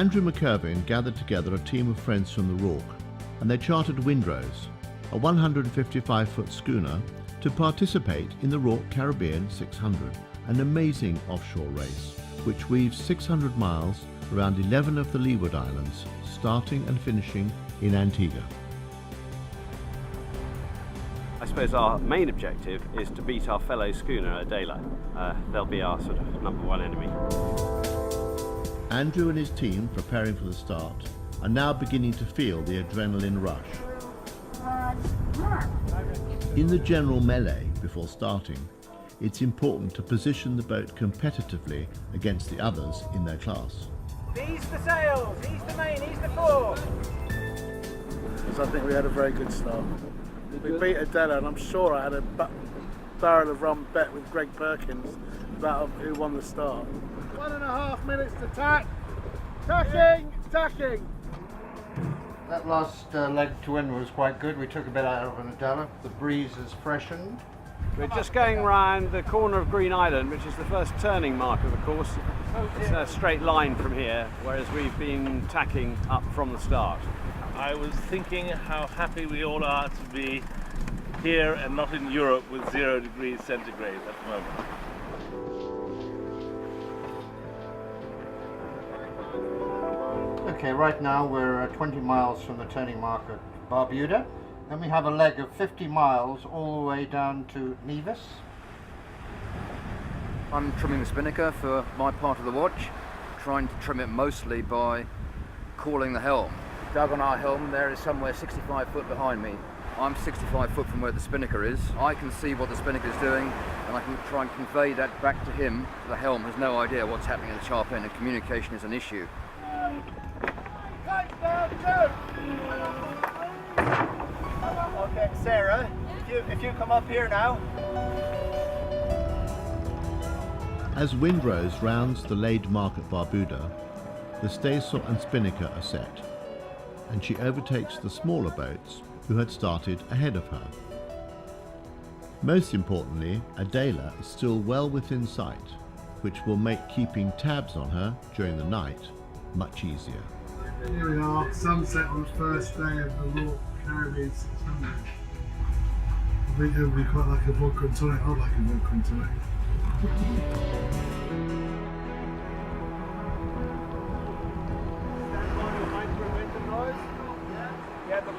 Andrew McIrvin gathered together a team of friends from the RORC, and they chartered Windrose, a 155-foot schooner, to participate in the RORC Caribbean 600, an amazing offshore race which weaves 600 miles around 11 of the Leeward Islands, starting and finishing in Antigua. I suppose our main objective is to beat our fellow schooner at daylight. They'll be our sort of number one enemy. Andrew and his team, preparing for the start, are now beginning to feel the adrenaline rush. In the general melee before starting, it's important to position the boat competitively against the others in their class. Ease the sails, ease the main, ease the fore. So I think we had a very good start. We beat Adela, and I'm sure I had a barrel of rum bet with Greg Perkins about who won the start. 1.5 minutes to tack. Tacking, tacking. That last leg to wind was quite good. We took a bit out of an Adela. The breeze has freshened. We're just going round the corner of Green Island, which is the first turning mark of the course. It's a straight line from here, whereas we've been tacking up from the start. I was thinking how happy we all are to be here and not in Europe with 0 degrees centigrade at the moment. Okay, right now we're 20 miles from the turning mark at Barbuda. Then we have a leg of 50 miles all the way down to Nevis. I'm trimming the spinnaker for my part of the watch, trying to trim it mostly by calling the helm. Dug on our helm there is somewhere 65 foot behind me. I'm 65 foot from where the spinnaker is. I can see what the spinnaker is doing, and I can try and convey that back to him. The helm has no idea what's happening at the sharp end, and communication is an issue. Okay, Sarah, if you come up here now. As Windrose rounds the laid mark at Barbuda, the staysail and spinnaker are set, and she overtakes the smaller boats who had started ahead of her. Most importantly, Adela is still well within sight, which will make keeping tabs on her during the night much easier. Here we are, sunset on the first day of the RORC Caribbean 600. I think it would be quite like a vodka and tonic. I'd like a vodka and tonic.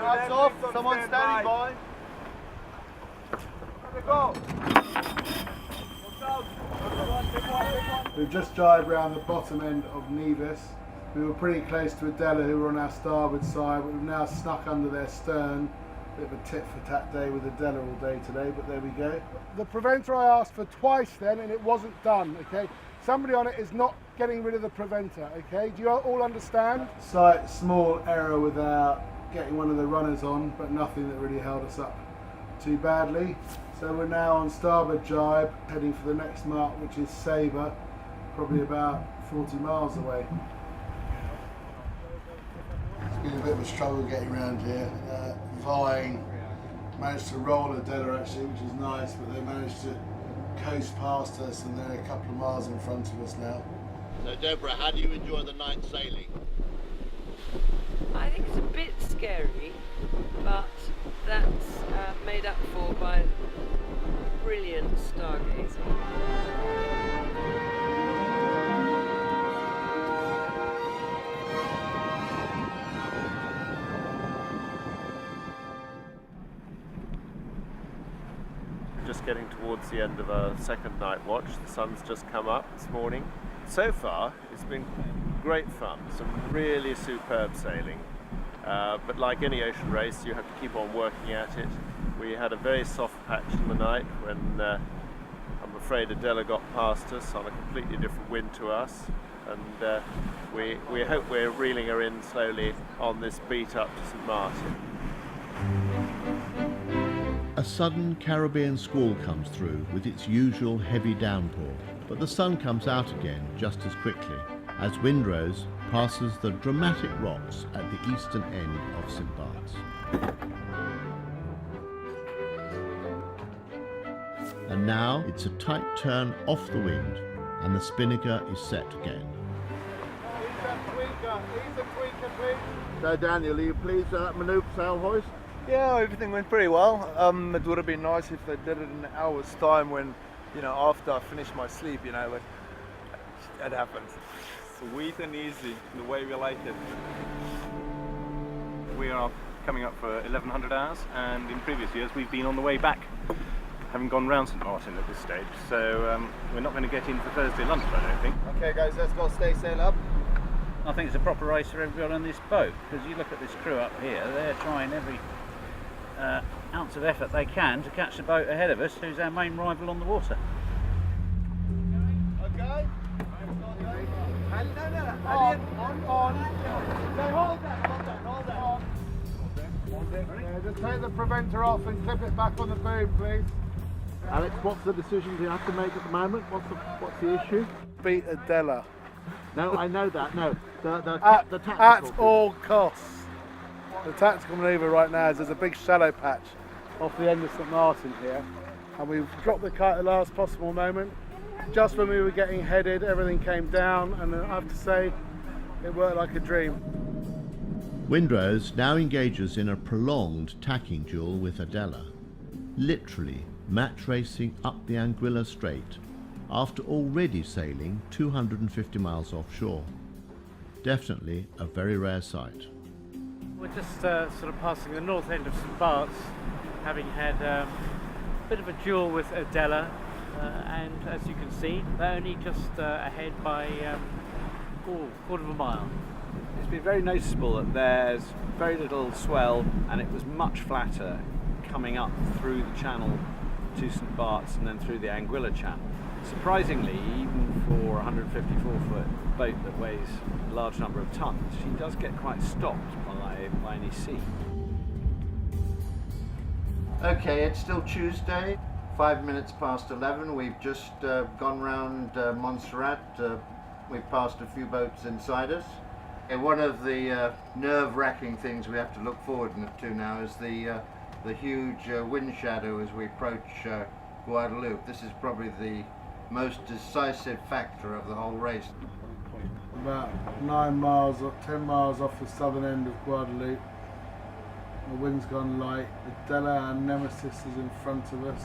Lights off, someone standing by. Go. We've just jibed around the bottom end of Nevis. We were pretty close to Adela, who were on our starboard side, but we've now snuck under their stern. Bit of a tit for tat day with Adela all day today, but there we go. The preventer I asked for twice then, and it wasn't done, okay? Somebody on it is not getting rid of the preventer, okay? Do you all understand? Slight small error without getting one of the runners on, but nothing that really held us up too badly. So we're now on starboard jibe, heading for the next mark, which is Sabre, probably about 40 miles away. It's been a bit of a struggle getting around here. Vying managed to roll Adela actually, which is nice, but they managed to coast past us, and they're a couple of miles in front of us now. So Deborah, how do you enjoy the night sailing? I think it's a bit scary, but that's made up for by brilliant stargazing. Just getting towards the end of our second night watch. The sun's just come up this morning. So far, it's been great fun. Some really superb sailing. But like any ocean race, you have to keep on working at it. We had a very soft patch in the night when I'm afraid Adela got past us on a completely different wind to us. And we hope we're reeling her in slowly on this beat up to St. Martin. A sudden Caribbean squall comes through with its usual heavy downpour, but the sun comes out again just as quickly as Windrose passes the dramatic rocks at the eastern end of St. Bart's. And now it's a tight turn off the wind and the spinnaker is set again. So Daniel, are you pleased with that manoeuvre sail hoist? Yeah, everything went pretty well. It would have been nice if they did it in an hour's time when, after I finished my sleep, but it happens. Sweet and easy, the way we like it. We are coming up for 1100 hours, and in previous years we've been on the way back, having gone round St Martin at this stage, so we're not going to get in for Thursday lunch, I don't think. Okay guys, let's go stay sail up. I think it's a proper race for everyone on this boat, because you look at this crew up here, they're trying every ounce of effort they can to catch the boat ahead of us, who's our main rival on the water. Okay. Just take the preventer off and clip it back on the boom, please. Alex, what's the decision you have to make at the moment? What's the issue? Beat Adela. No, I know that. No, the tactical. At all costs. The tactical manoeuvre right now is there's a big shallow patch off the end of St Martin here, and we've dropped the kite at the last possible moment. Just when we were getting headed, everything came down, and I have to say, it worked like a dream. Windrose now engages in a prolonged tacking duel with Adela, literally match racing up the Anguilla Strait after already sailing 250 miles offshore. Definitely a very rare sight. We're just sort of passing the north end of St Bart's, having had a bit of a duel with Adela, and as you can see, they're only just ahead by a quarter of a mile. It's been very noticeable that there's very little swell, and it was much flatter coming up through the channel to St Bart's and then through the Anguilla channel. Surprisingly, even for a 154-foot boat that weighs a large number of tons, she does get quite stopped by any sea. Okay, it's still Tuesday, 5 minutes past 11. We've just gone round Montserrat. We've passed a few boats inside us. And one of the nerve-wracking things we have to look forward to now is the huge wind shadow as we approach Guadeloupe. This is probably the most decisive factor of the whole race. About 9 miles or 10 miles off the southern end of Guadeloupe. The wind's gone light. Adela, our nemesis, is in front of us.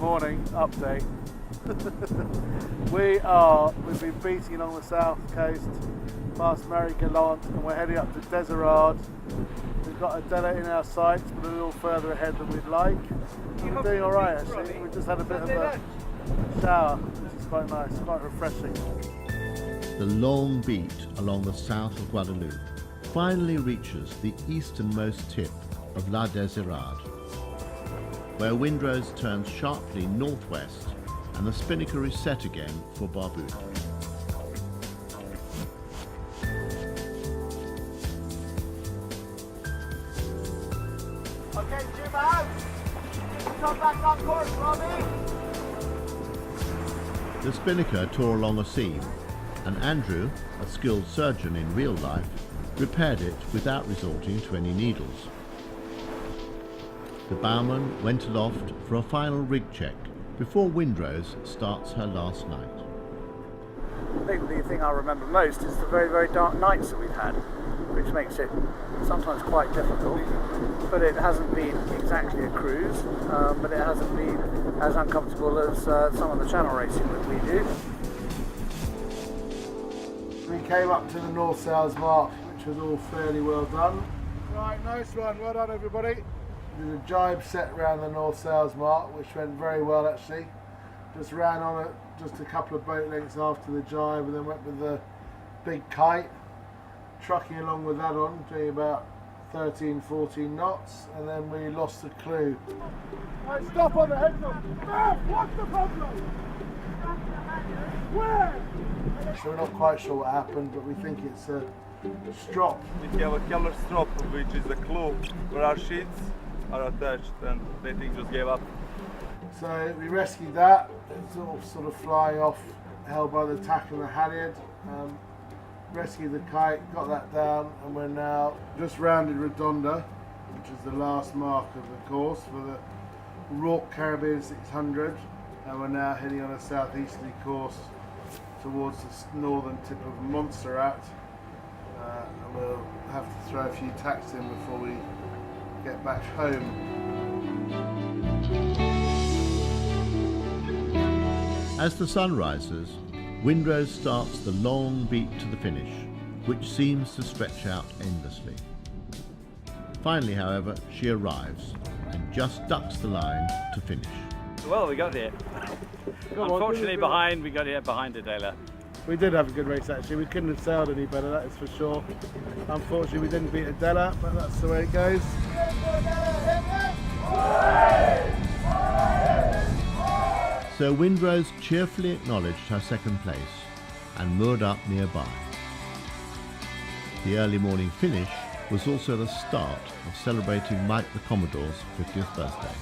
Morning update. We've been beating along the south coast past Mary Gallant, and we're heading up to Desirade. We've got Adela in our sights, but a little further ahead than we'd like. We're doing alright actually. We just had a bit of a shower, which is quite nice, quite refreshing. The long beat along the south of Guadeloupe finally reaches the easternmost tip of La Desirade, where Windrose turns sharply northwest and the spinnaker is set again for Barbuda. Okay, Jim out. Come back on course, Robbie. The spinnaker tore along a seam, and Andrew, a skilled surgeon in real life, repaired it without resorting to any needles. The bowman went aloft for a final rig check before Windrose starts her last night. I think the thing I remember most is the very, very dark nights that we've had, which makes it sometimes quite difficult. But it hasn't been exactly a cruise, but it hasn't been as uncomfortable as some of the channel racing that we do. We came up to the North Sails mark, which was all fairly well done. Right, nice one, well done everybody. Did a jibe set around the North Sails mark, which went very well actually. Just ran on it just a couple of boat lengths after the jibe, and then went with the big kite, trucking along with that on, doing about 13, 14 knots, and then we lost the clue. Right, stop on the head. What's the problem? Where? So we're not quite sure what happened, but we think it's a strop. We have a killer strop, which is a clue where our sheets are attached, and they think just gave up. So we rescued that. It's all sort of flying off, held by the tack and the halyard. rescued the kite, got that down, and we're now just rounded Redonda, which is the last mark of the course for the RORC Caribbean 600, and we're now heading on a southeasterly course towards the northern tip of Montserrat, and we'll have to throw a few tacks in before we get back home. As the sun rises, Windrose starts the long beat to the finish, which seems to stretch out endlessly. Finally, however, she arrives and just ducks the line to finish. Well, we got here. Unfortunately, we got here behind Adela. We did have a good race actually. We couldn't have sailed any better, that is for sure. Unfortunately, we didn't beat Adela, but that's the way it goes. So Windrose cheerfully acknowledged her second place and moored up nearby. The early morning finish was also the start of celebrating Mike the Commodore's 50th birthday.